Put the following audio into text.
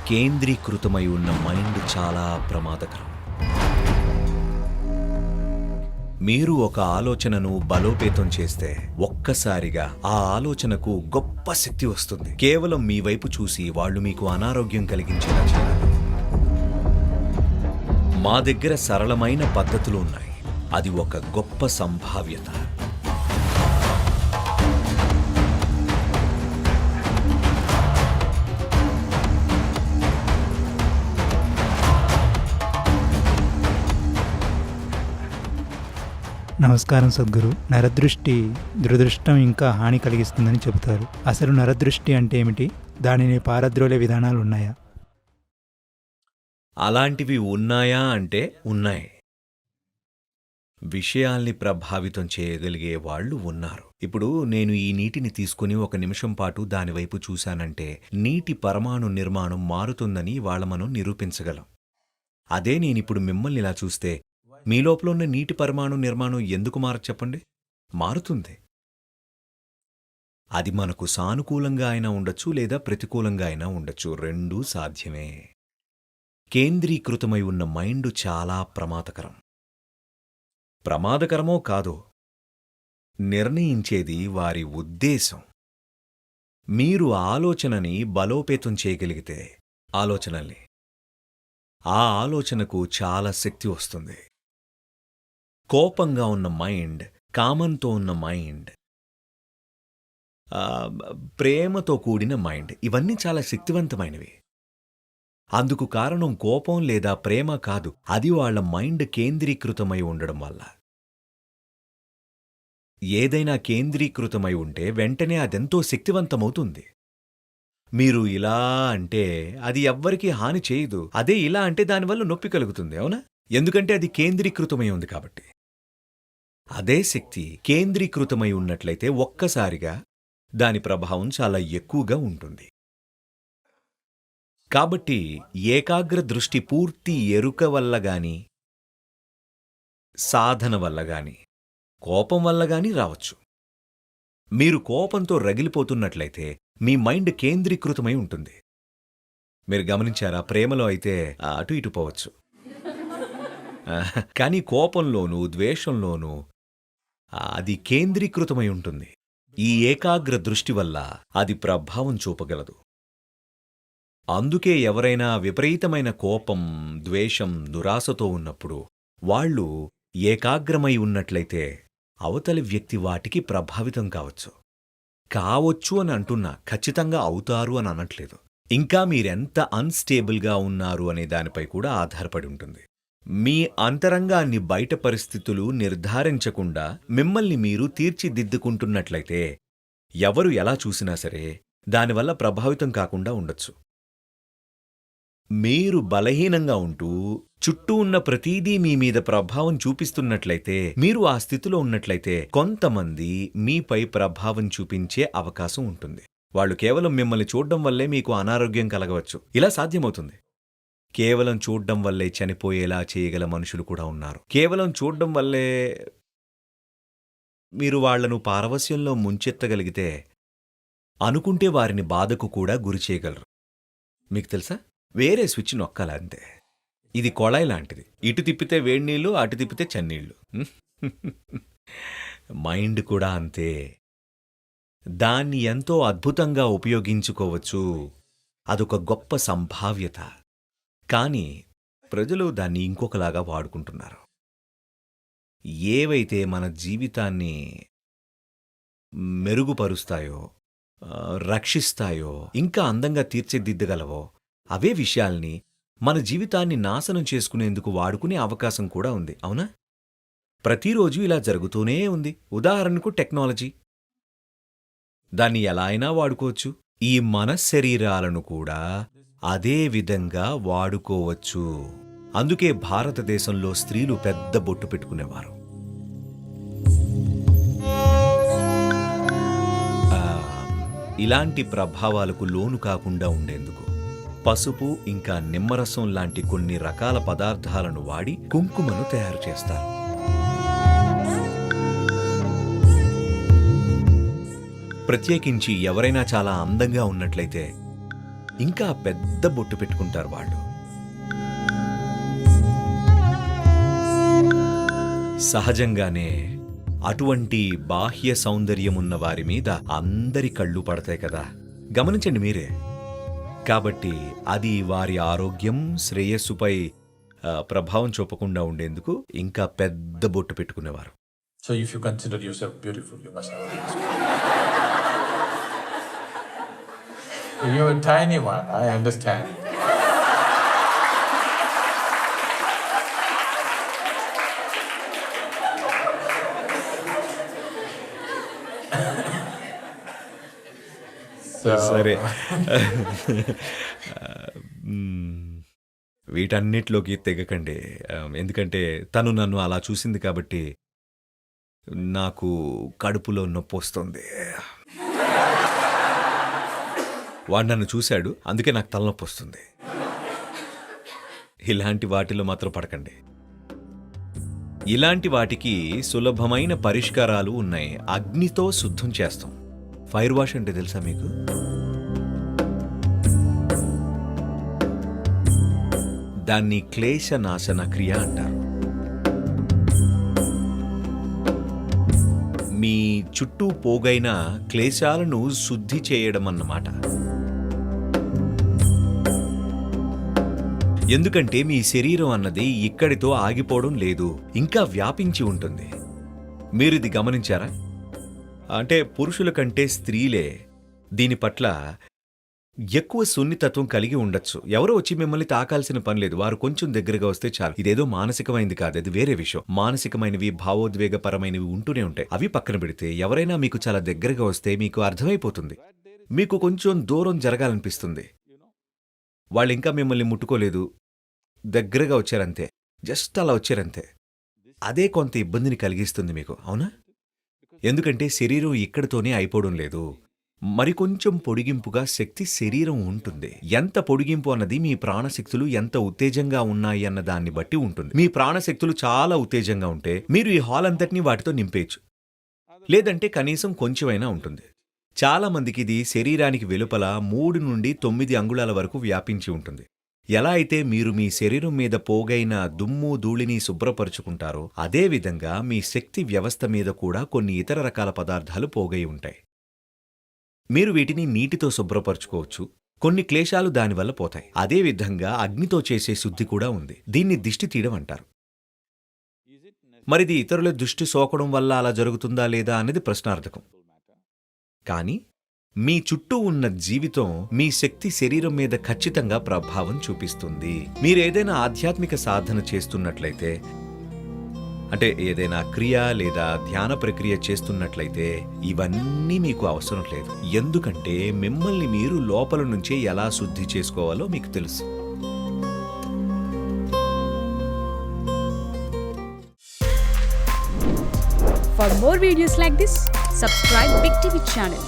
కేంద్రీకృతమై ఉన్న మైండ్ చాలా ప్రమాదకరం. మీరు ఒక ఆలోచనను బలోపేతం చేస్తే ఒక్కసారిగా ఆ ఆలోచనకు గొప్ప శక్తి వస్తుంది. కేవలం మీ వైపు చూసి వాళ్ళు మీకు అనారోగ్యం కలిగించేలా చేయాలి. మా దగ్గర సరళమైన పద్ధతులు ఉన్నాయి. అది ఒక గొప్ప సంభావ్యత. నమస్కారం సద్గురు. నరదృష్టి దురదృష్టం ఇంకా హాని కలిగిస్తుందని చెబుతారు. అసలు నరదృష్టి అంటే ఏమిటి? దానిని పారద్రోలే విధానాలు ఉన్నాయా? అలాంటివి ఉన్నాయా అంటే ఉన్నాయి. విషయాల్ని ప్రభావితం చేయగలిగే వాళ్ళు ఉన్నారు. ఇప్పుడు నేను ఈ నీటిని తీసుకుని 1 నిమిషం పాటు దానివైపు చూశానంటే నీటి పరమాణు నిర్మాణం మారుతుందని వాళ్ళ మనం నిరూపించగలం. అదే నేనిప్పుడు మిమ్మల్ని ఇలా చూస్తే మీ లోపల ఉన్న నీటి పరమాణు నిర్మాణం ఎందుకు మారదు చెప్పండి? మారుతుంది. అది మనకు సానుకూలంగా అయినా ఉండొచ్చు, లేదా ప్రతికూలంగా అయినా ఉండొచ్చు. రెండూ సాధ్యమే. కేంద్రీకృతమై ఉన్న మైండ్ చాలా ప్రమాదకరం. ప్రమాదకరమో కాదో నిర్ణయించేది వారి ఉద్దేశం. మీరు ఆలోచనని బలోపేతం చేయగలిగితే ఆలోచనల్ని, ఆ ఆలోచనకు చాలా శక్తి వస్తుంది. కోపంగా ఉన్న మైండ్, కామంతో ఉన్న మైండ్, ప్రేమతో కూడిన మైండ్, ఇవన్నీ చాలా శక్తివంతమైనవి. అందుకు కారణం కోపం లేదా ప్రేమ కాదు, అది వాళ్ళ మైండ్ కేంద్రీకృతమై ఉండడం వల్ల. ఏదైనా కేంద్రీకృతమై ఉంటే వెంటనే అదెంతో శక్తివంతమవుతుంది. మీరు ఇలా అంటే అది ఎవ్వరికీ హాని చేయదు. అదే ఇలా అంటే దానివల్ల నొప్పి కలుగుతుంది, అవునా? ఎందుకంటే అది కేంద్రీకృతమై ఉంది కాబట్టి. అదే శక్తి కేంద్రీకృతమై ఉన్నట్లయితే ఒక్కసారిగా దాని ప్రభావం చాలా ఎక్కువగా ఉంటుంది. కాబట్టి ఏకాగ్ర దృష్టి పూర్తి ఎరుక వల్ల గాని, సాధన వల్ల గాని, కోపం వల్ల గాని రావచ్చు. మీరు కోపంతో రగిలిపోతున్నట్లయితే మీ మైండ్ కేంద్రీకృతమై ఉంటుంది. మీరు గమనించారా? ప్రేమలో అయితే అటు ఇటు పోవచ్చు, కానీ కోపంలోనూ ద్వేషంలోనూ అది కేంద్రీకృతమై ఉంటుంది. ఈ ఏకాగ్ర దృష్టి వల్ల అది ప్రభావం చూపగలదు. అందుకే ఎవరైనా విపరీతమైన కోపం, ద్వేషం, దురాశతో ఉన్నప్పుడు వాళ్ళు ఏకాగ్రమై ఉన్నట్లయితే అవతలి వ్యక్తి వాటికి ప్రభావితం కావచ్చు అని అంటున్నా, ఖచ్చితంగా అవుతారు అని అనట్లేదు. ఇంకా మీరెంత అన్స్టేబుల్గా ఉన్నారు అనే దానిపై కూడా ఆధారపడి ఉంటుంది. మీ అంతరంగాన్ని బయట పరిస్థితులు నిర్ధారించకుండా మిమ్మల్ని మీరు తీర్చిదిద్దుకుంటున్నట్లయితే ఎవరు ఎలా చూసినా సరే దానివల్ల ప్రభావితం కాకుండా ఉండొచ్చు. మీరు బలహీనంగా ఉంటూ చుట్టూ ఉన్న ప్రతీదీ మీ మీద ప్రభావం చూపిస్తున్నట్లయితే, మీరు ఆ స్థితిలో ఉన్నట్లయితే కొంతమంది మీపై ప్రభావం చూపించే అవకాశం ఉంటుంది. వాళ్ళు కేవలం మిమ్మల్ని చూడ్డం వల్లే మీకు అనారోగ్యం కలగవచ్చు. ఇలా సాధ్యమవుతుంది. కేవలం చూడ్డం వల్లే చనిపోయేలా చేయగల మనుషులు కూడా ఉన్నారు. కేవలం చూడ్డం వల్లే మీరు వాళ్లను పారవస్యంలో ముంచెత్తగలిగితే అనుకుంటే వారిని బాధకు కూడా గురి చేయగలరు. మీకు తెలుసా? వేరే స్విచ్ నొక్కాలి అంతే. ఇది కొళాయి లాంటిది. ఇటు తిప్పితే వేడినీళ్ళు, అటు తిప్పితే చన్నీళ్ళు. మైండ్ కూడా అంతే. దాన్ని ఎంతో అద్భుతంగా ఉపయోగించుకోవచ్చు. అదొక గొప్ప సంభావ్యత. కానీ ప్రజలు దాన్ని ఇంకొకలాగా వాడుకుంటున్నారు. ఏవైతే మన జీవితాన్ని మెరుగుపరుస్తాయో, రక్షిస్తాయో, ఇంకా అందంగా తీర్చిదిద్దగలవో అవే విషయాల్ని మన జీవితాన్ని నాశనం చేసుకునేందుకు వాడుకునే అవకాశం కూడా ఉంది, అవునా? ప్రతిరోజు ఇలా జరుగుతూనే ఉంది. ఉదాహరణకు టెక్నాలజీ. దాన్ని ఎలా అయినా వాడుకోవచ్చు. ఈ మనశ్శరీరాలను కూడా అదే విధంగా వాడుకోవచ్చు. అందుకే భారతదేశంలో స్త్రీలు పెద్ద బొట్టు పెట్టుకునేవారు. ఇలాంటి ప్రభావాలకు లోను కాకుండా ఉండేందుకు పసుపు ఇంకా నిమ్మరసం లాంటి కొన్ని రకాల పదార్థాలను వాడి కుంకుమను తయారు చేస్తారు. ప్రత్యేకించి ఎవరైనా చాలా అందంగా ఉన్నట్లయితే ఇంకా పెద్ద బొట్టు పెట్టుకుంటారు వాళ్ళు. సహజంగానే అటువంటి బాహ్య సౌందర్యమున్న వారి మీద అందరి కళ్ళు పడతాయి కదా, గమనించండి మీరే. కాబట్టి అది వారి ఆరోగ్యం, శ్రేయస్సుపై ప్రభావం చూపకుండా ఉండేందుకు ఇంకా పెద్ద బొట్టు పెట్టుకునేవారు. So if you consider yourself beautiful, you must have a big smile. You're a tiny one, I understand. సరే, వీటన్నిటిలోకి తెగకండి. ఎందుకంటే తను నన్ను అలా చూసింది కాబట్టి నాకు కడుపులో నొప్పి వస్తుంది. వాడు నన్ను చూశాడు, అందుకే నాకు తలనొప్పి వస్తుంది. ఇలాంటి వాటిలో మాత్రం పడకండి. ఇలాంటి వాటికి సులభమైన పరిష్కారాలు ఉన్నాయి. అగ్నితో శుద్ధం చేస్తాం. ఫైర్ వాష్ అంటే తెలుసా మీకు? దాన్ని క్లేశనాశన క్రియ అంటారు. మీ చుట్టూ పోగైన క్లేశాలను శుద్ధి చేయడం అన్నమాట. ఎందుకంటే మీ శరీరం అన్నది ఇక్కడితో ఆగిపోవడం లేదు, ఇంకా వ్యాపించి ఉంటుంది. మీరిది గమనించారా? అంటే పురుషుల కంటే స్త్రీలే దీని పట్ల ఎక్కువ సున్నితత్వం కలిగి ఉండొచ్చు. ఎవరో వచ్చి మిమ్మల్ని తాకాల్సిన పని లేదు, వారు కొంచెం దగ్గరగా వస్తే చాలు. ఇదేదో మానసికమైనది కాదు, అది వేరే విషయం. మానసికమైనవి, భావోద్వేగపరమైనవి ఉంటూనే ఉంటాయి. అవి పక్కన పెడితే ఎవరైనా మీకు చాలా దగ్గరగా వస్తే మీకు అర్థమైపోతుంది, మీకు కొంచెం దూరం జరగాలనిపిస్తుంది. వాళ్ళింకా మిమ్మల్ని ముట్టుకోలేదు, దగ్గరగా వచ్చారంతే, జస్ట్ అలా వచ్చారంతే. అదే కొంత ఇబ్బందిని కలిగిస్తుంది మీకు, అవునా? ఎందుకంటే శరీరం ఇక్కడితోనే అయిపోవడం లేదు, మరికొంచెం పొడిగింపుగా శక్తి శరీరం ఉంటుంది. ఎంత పొడిగింపు అన్నది మీ ప్రాణశక్తులు ఎంత ఉత్తేజంగా ఉన్నాయి అన్న దాన్ని బట్టి ఉంటుంది. మీ ప్రాణశక్తులు చాలా ఉత్తేజంగా ఉంటే మీరు ఈ హాల్ అంతటినీ వాటితో నింపేయచ్చు, లేదంటే కనీసం కొంచెమైనా ఉంటుంది. చాలా మందికి ఇది శరీరానికి వెలుపల 3 నుండి 9 అంగుళాల వరకు వ్యాపించి ఉంటుంది. ఎలా అయితే మీరు మీ శరీరం మీద పోగైన దుమ్ము ధూళిని శుభ్రపరుచుకుంటారో అదేవిధంగా మీ శక్తి వ్యవస్థ మీద కూడా కొన్ని ఇతర రకాల పదార్థాలు పోగై ఉంటాయి. మీరు వీటిని నీటితో శుభ్రపరుచుకోవచ్చు, కొన్ని క్లేశాలు దానివల్ల పోతాయి. అదేవిధంగా అగ్నితో చేసే శుద్ధి కూడా ఉంది. దీన్ని దిష్టి తీయడం అంటారు. మరిది ఇతరుల దృష్టి సోకడం వల్ల అలా జరుగుతుందా లేదా అనేది ప్రశ్నార్థకం. కానీ మీ చుట్టూ ఉన్న జీవితం మీ శక్తి శరీరం మీద ఖచ్చితంగా ప్రభావం చూపిస్తుంది. మీరేదైనా ఆధ్యాత్మిక సాధన చేస్తున్నట్లయితే, అంటే ఏదైనా క్రియ లేదా ధ్యాన ప్రక్రియ చేస్తున్నట్లయితే ఇవన్నీ మీకు అవసరం లేదు. ఎందుకంటే మిమ్మల్ని మీరు లోపల నుంచే ఎలా శుద్ధి చేసుకోవాలో మీకు తెలుసు. For more videos like this, subscribe Big TV channel.